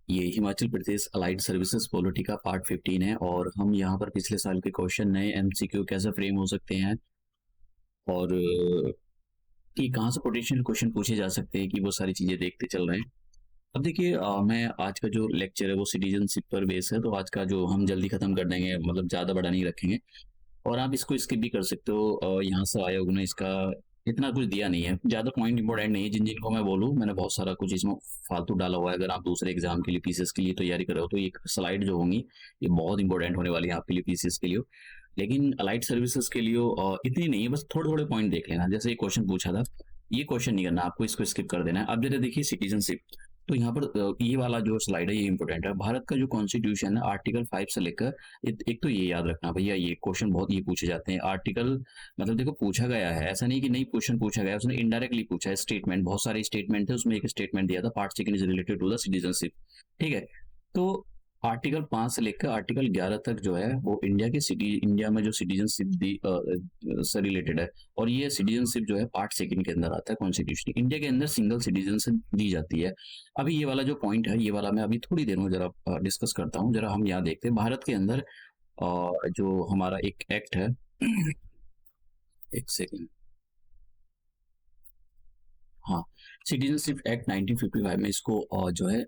ये Himachal Pradesh allied services polity का part 15 है और हम यहाँ पर पिछले साल के क्वेश्चन नए एमसीक्यू कैसे फ्रेम हो सकते हैं और कि कहाँ से पोटेंशियल क्वेश्चन पूछे जा सकते हैं कि वो सारी चीजें देखते चल रहे हैं। अब देखिए मैं आज का जो लेक्चर है वो सिटीजनशिप पर बेस है, तो आज का जो हम जल्दी खत्म कर देंगे, मतलब ज्यादा बड़ा नहीं रखेंगे और आप इसको स्किप भी कर सकते हो। यहाँ से आयोग ने इसका इतना कुछ दिया नहीं है, ज्यादा पॉइंट इंपॉर्टेंट नहीं है। जिन जिनको मैं बोलूँ, मैंने बहुत सारा कुछ इसमें फालतू डाला हुआ है। अगर आप दूसरे एग्जाम के लिए पीसीएस के लिए तैयारी कर रहे हो तो ये स्लाइड जो होंगी ये बहुत इंपॉर्टेंट होने वाली है आपके लिए पीसीएस के लिए। लेकिन अलाइड सर्विसेज के लिए इतनी नहीं है, बस थोड़े थोड़े पॉइंट देख लेना। जैसे ये क्वेश्चन पूछा था, ये क्वेश्चन नहीं करना आपको, इसको स्किप कर देना है। अब जरा देखिए सिटीजनशिप, तो यहाँ पर ये वाला जो स्लाइड है ये इंपॉर्टेंट है। भारत का जो कॉन्स्टिट्यूशन है आर्टिकल 5 से लेकर एक तो ये याद रखना भैया, ये क्वेश्चन बहुत ये पूछे जाते हैं। आर्टिकल मतलब देखो पूछा गया है, ऐसा नहीं कि नहीं क्वेश्चन पूछा गया, उसने इनडायरेक्टली पूछा है। स्टेटमेंट, बहुत सारे स्टेटमेंट थे, उसमें एक स्टेटमेंट दिया था part second is related to the citizenship. ठीक है, तो आर्टिकल 5 से लेकर आर्टिकल 11 तक जो है वो इंडिया में जो सिटीजनशिप से रिलेटेड है। और ये सिटीजनशिप जो है पार्ट सेकंड के अंदर आता है कॉन्स्टिट्यूशन। इंडिया के अंदर सिंगल सिटीजनशिप दी जाती है। अभी ये वाला जो पॉइंट है, ये वाला मैं अभी थोड़ी देर में जरा डिस्कस करता हूँ। जरा हम यहाँ देखते हैं भारत के अंदर जो हमारा एक एक्ट है एक सेकेंड, हाँ, सिटीजनशिप एक्ट 1955 में इसको जो है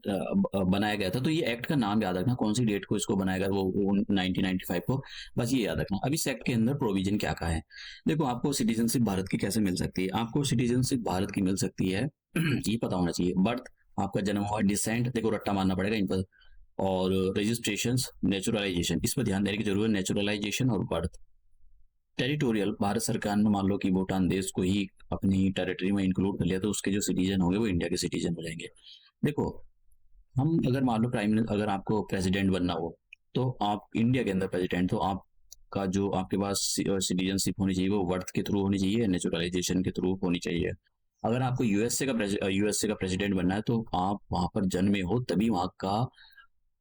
बनाया गया था। तो ये एक्ट का नाम याद रखना, कौन सी डेट को इसको बनाया गया, वो 1995 को, बस ये याद रखना। अब इस एक्ट के अंदर प्रोविजन क्या क्या है। देखो, आपको सिटीजनशिप भारत की कैसे मिल सकती है। आपको सिटीजनशिप भारत की मिल सकती है ये पता होना चाहिए। बर्थ, आपका जन्म हुआ, डिसेंट, देखो रट्टा मारना पड़ेगा इन पर, और रजिस्ट्रेशन, नेचुरलाइजेशन, इस पर ध्यान देने की जरूरत है, नेचुरलाइजेशन और बर्थ। टेरिटोरियल, भारत सरकार ने मान लो कि भूटान देश को ही अपनी टेरिटरी में इंक्लूड कर लिया, तो उसके जो सिटीजन होंगे वो इंडिया के सिटीजन हो जाएंगे। देखो, हम अगर मान लो प्राइम मिनिस्टर, अगर आपको प्रेसिडेंट बनना हो तो आप इंडिया के अंदर प्रेसिडेंट, तो आपका जो आपके पास सिटीजनशिप होनी चाहिए वो बर्थ के थ्रू होनी चाहिए, नेचुरलाइजेशन के थ्रू होनी चाहिए। अगर आपको यूएसए का प्रेसिडेंट बनना है तो आप वहां पर जन्मे हो तभी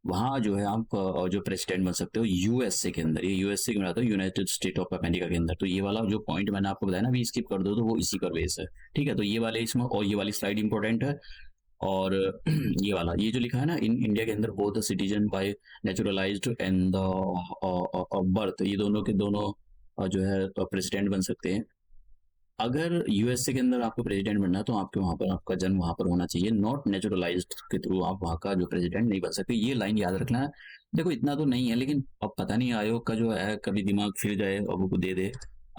वहाँ जो है आप जो प्रेसिडेंट बन सकते हो यूएसए के अंदर। ये यूएसए के बनाता है, यूनाइटेड स्टेट ऑफ अमेरिका के अंदर। तो ये वाला जो पॉइंट मैंने आपको बताया ना, अभी स्किप कर दो, तो वो इसी पर बेस है। ठीक है, तो ये वाले इसमें, और ये वाली स्लाइड इंपॉर्टेंट है। और ये वाला, ये जो लिखा है ना, इन इंडिया के अंदर both the citizen bye naturalised and the birth, ये दोनों के दोनों जो है प्रेसिडेंट बन सकते हैं। अगर यूएसए के अंदर आपको प्रेसिडेंट बनना है तो आपके वहां पर आपका जन्म वहां पर होना चाहिए, नॉट नेचुरलाइज्ड के थ्रू आप वहां का जो प्रेसिडेंट नहीं बन सकते। ये लाइन याद रखना है। देखो, इतना तो नहीं है, लेकिन अब पता नहीं आयोग का जो है कभी दिमाग फिर जाए और वो दे दे।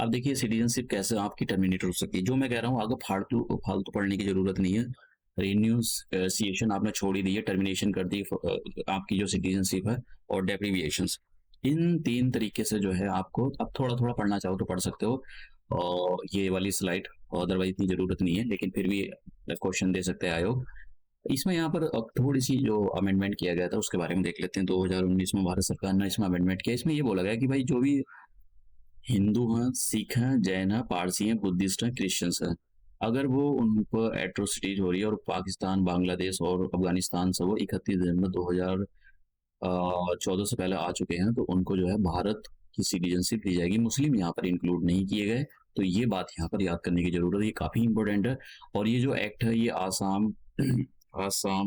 अब देखिए सिटीजनशिप कैसे आपकी टर्मिनेट हो सकती है, जो मैं कह रहा हूँ आगे फालतू फालतू पढ़ने की जरूरत नहीं है। रिन्यूसिएशन आपने छोड़ ही दी है, टर्मिनेशन कर दी आपकी जो सिटीजनशिप है, और डेप्रीविएशन। इन तीन तरीके से जो है आपको, अब थोड़ा थोड़ा पढ़ना चाहो तो पढ़ सकते हो। और ये वाली स्लाइड अदरवाइज इतनी जरूरत नहीं है, लेकिन फिर भी क्वेश्चन दे सकते हैं आयोग। इसमें यहाँ पर अब थोड़ी सी जो अमेंडमेंट किया गया था उसके बारे में देख लेते हैं। 2019 में भारत सरकार ने इसमें अमेंडमेंट किया। इसमें ये बोला गया कि भाई जो भी हिंदू हैं, सिख हैं, जैन हैं, पारसी हैं, बुद्धिस्ट हैं, क्रिश्चियंस हैं, अगर वो उन पर एट्रोसिटीज हो रही है और पाकिस्तान, बांग्लादेश और अफगानिस्तान से वो 31 दिसंबर 2014 से पहले आ चुके हैं, तो उनको जो है भारत की सिटीजनशिप दी जाएगी। मुस्लिम यहाँ पर इंक्लूड नहीं किए गए, तो ये बात यहाँ पर याद करने की जरूरत है, ये काफी इंपॉर्टेंट है। और ये जो एक्ट है ये आसाम,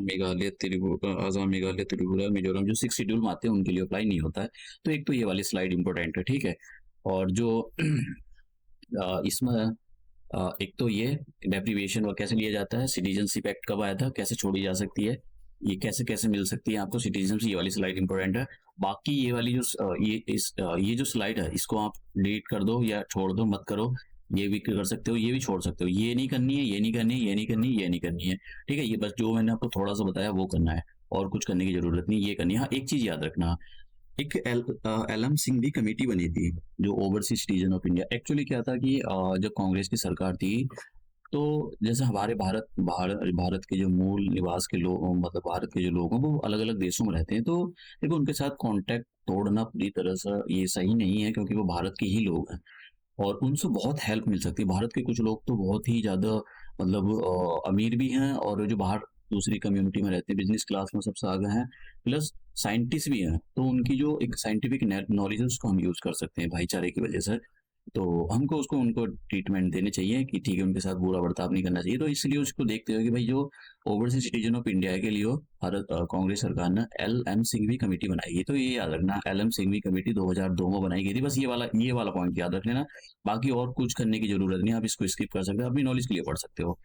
मेघालय, त्रिपुरा, मिजोरम, जो 6 शेड्यूल में आते हैं उनके लिए अप्लाई नहीं होता है। तो एक तो ये वाली स्लाइड इंपॉर्टेंट है, ठीक है। और जो इसमें एक तो ये डेप्रीविएशन और कैसे लिया जाता है, सिटीजनशिप एक्ट कब आया था, कैसे छोड़ी जा सकती है, ये कैसे कैसे मिल सकती है आपको सिटीजनशिप, ये वाली स्लाइड इंपॉर्टेंट है। बाकी ये वाली जो ये जो स्लाइड है इसको आप डिलीट कर दो या छोड़ दो, मत करो। ये भी कर सकते हो, ये भी छोड़ सकते हो, ये नहीं करनी है, ये नहीं करनी है, ये नहीं करनी है, ये नहीं करनी है। ठीक है, ये बस जो मैंने आपको थोड़ा सा बताया वो करना है, और कुछ करने की जरूरत नहीं, ये करनी है। हाँ, एक चीज याद रखना, एक एलएम सिंघवी कमेटी बनी थी जो overseas citizen of India. Actually क्या था कि जब कांग्रेस की सरकार थी, तो जैसे हमारे भारत के जो मूल निवास के लोग, मतलब भारत के जो लोग हैं वो अलग अलग देशों में रहते हैं, तो देखो उनके साथ कांटेक्ट तोड़ना पूरी तरह से ये सही नहीं है, क्योंकि वो भारत के ही लोग हैं और उनसे बहुत हेल्प मिल सकती है। भारत के कुछ लोग तो बहुत ही ज्यादा, मतलब अमीर भी हैं, और जो बाहर दूसरी कम्युनिटी में रहते हैं बिजनेस क्लास में सबसे आगे हैं, प्लस साइंटिस्ट भी हैं, तो उनकी जो एक साइंटिफिक नॉलेज है उसको हम यूज कर सकते हैं भाईचारे की वजह से। तो हमको उसको उनको ट्रीटमेंट देने चाहिए कि ठीक है, उनके साथ बुरा बर्ताव नहीं करना चाहिए। तो इसलिए उसको देखते हुए कि भाई जो ओवरसीज सिटीजन ऑफ इंडिया के लिए भारत कांग्रेस सरकार ने एल.एम. सिंघवी कमेटी बनाई है। तो ये याद रखना, एल.एम. सिंघवी कमेटी 2002 में बनाई गई थी। बस ये वाला पॉइंट याद रख लेना। बाकी और कुछ करने की जरूरत नहीं है, आप इसको स्किप कर सकते हो, अपनी नॉलेज के लिए पढ़ सकते हो।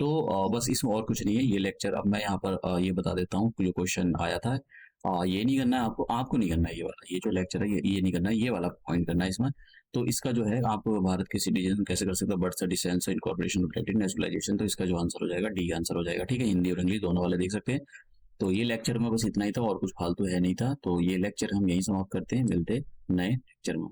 तो बस इसमें और कुछ नहीं है ये लेक्चर। अब मैं यहाँ पर ये बता देता हूँ, जो क्वेश्चन आया था। ये नहीं करना है आपको, आपको नहीं करना है ये वाला, ये जो लेक्चर है ये नहीं करना है, ये वाला पॉइंट करना है इसमें। तो इसका जो है, आप भारत के सिटीजन कैसे कर सकते हो, बर्थ सर्टिफिकेशन, इनकॉर्पोरेशन, नेशनलाइजेशन। तो इसका जो आंसर हो जाएगा डी आंसर हो जाएगा। ठीक है, हिंदी और इंग्लिश दोनों वाले देख सकते हैं। तो ये लेक्चर में बस इतना ही था, और कुछ फालतू है नहीं था। तो ये लेक्चर हम यहीं समाप्त करते हैं, मिलते हैं नए लेक्चर में।